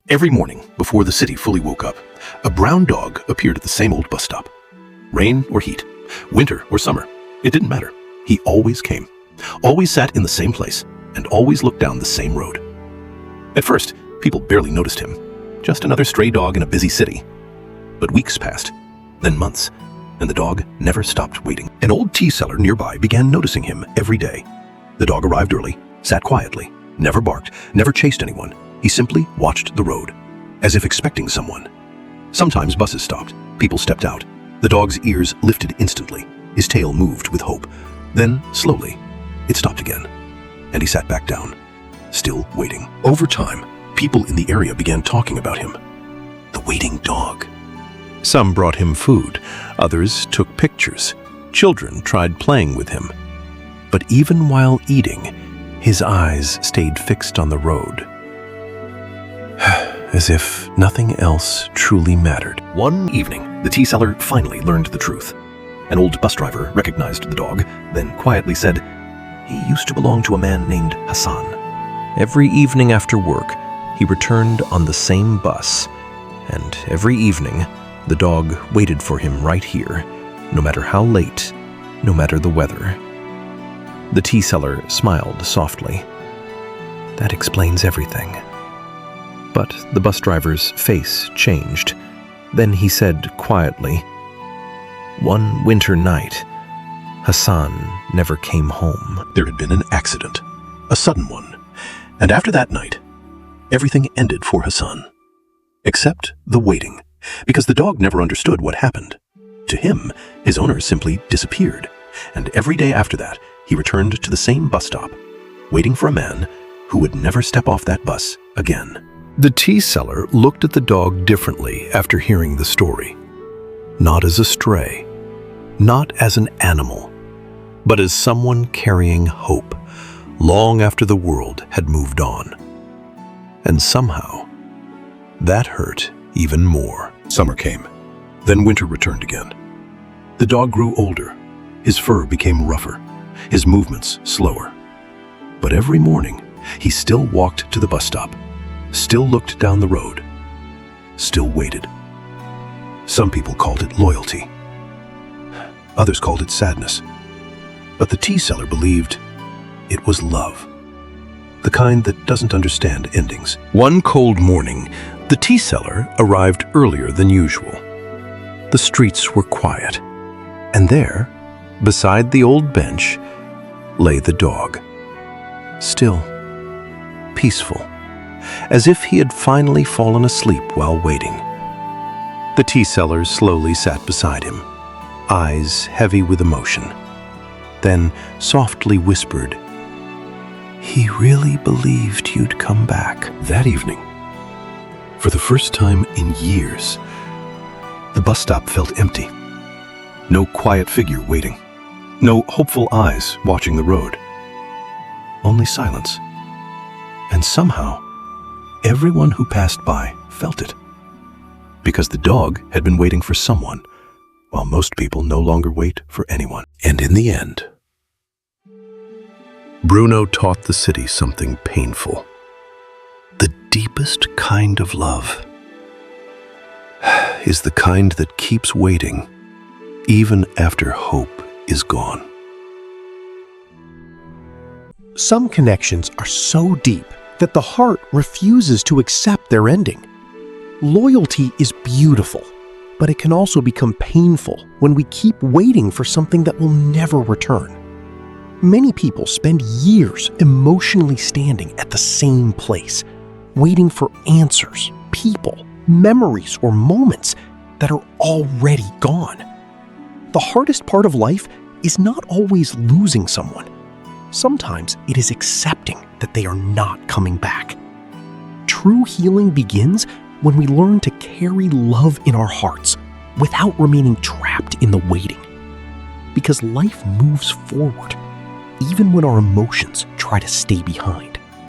Every morning, before the city fully woke up, a brown dog appeared at the same old bus stop. Rain or heat, winter or summer, it didn't matter. He always came, always sat in the same place, and always looked down the same road. At first, people barely noticed him, just another stray dog in a busy city. But weeks passed, then months, and the dog never stopped waiting. An old tea seller nearby began noticing him every day. The dog arrived early, sat quietly, never barked, never chased anyone. He simply watched the road, as if expecting someone. Sometimes buses stopped, people stepped out. The dog's ears lifted instantly, his tail moved with hope. Then, slowly, it stopped again, and he sat back down, still waiting. Over time, people in the area began talking about him. The waiting dog. Some brought him food, others took pictures. Children tried playing with him. But even while eating, his eyes stayed fixed on the road, as if nothing else truly mattered. One evening, the tea seller finally learned the truth. An old bus driver recognized the dog, then quietly said, "He used to belong to a man named Hassan." Every evening after work, he returned on the same bus, and every evening, the dog waited for him right here, no matter how late, no matter the weather. The tea seller smiled softly. That explains everything. But the bus driver's face changed. Then he said quietly, "One winter night, Hassan never came home." There had been an accident, a sudden one, and after that night, everything ended for Hassan. Except the waiting, because the dog never understood what happened. To him, his owner simply disappeared, and every day after that, he returned to the same bus stop, waiting for a man who would never step off that bus again. The tea seller looked at the dog differently after hearing the story. Not as a stray, not as an animal, but as someone carrying hope, long after the world had moved on. And somehow, that hurt even more. Summer came, then winter returned again. The dog grew older, his fur became rougher, his movements slower. But every morning, he still walked to the bus stop, still looked down the road, still waited. Some people called it loyalty. Others called it sadness. But the tea seller believed it was love, the kind that doesn't understand endings. One cold morning, the tea seller arrived earlier than usual. The streets were quiet, and there, beside the old bench, lay the dog, still, peaceful, as if he had finally fallen asleep while waiting. The tea seller slowly sat beside him, eyes heavy with emotion, then softly whispered, "He really believed you'd come back." That evening, for the first time in years, the bus stop felt empty. No quiet figure waiting, no hopeful eyes watching the road. Only silence. And somehow, everyone who passed by felt it. Because the dog had been waiting for someone, while most people no longer wait for anyone. And in the end, Bruno taught the city something painful. The deepest kind of love is the kind that keeps waiting, even after hope is gone. Some connections are so deep that the heart refuses to accept their ending. Loyalty is beautiful, but it can also become painful when we keep waiting for something that will never return. Many people spend years emotionally standing at the same place, waiting for answers, people, memories, or moments that are already gone. The hardest part of life is not always losing someone. Sometimes it is accepting that they are not coming back. True healing begins when we learn to carry love in our hearts without remaining trapped in the waiting. Because life moves forward, even when our emotions try to stay behind.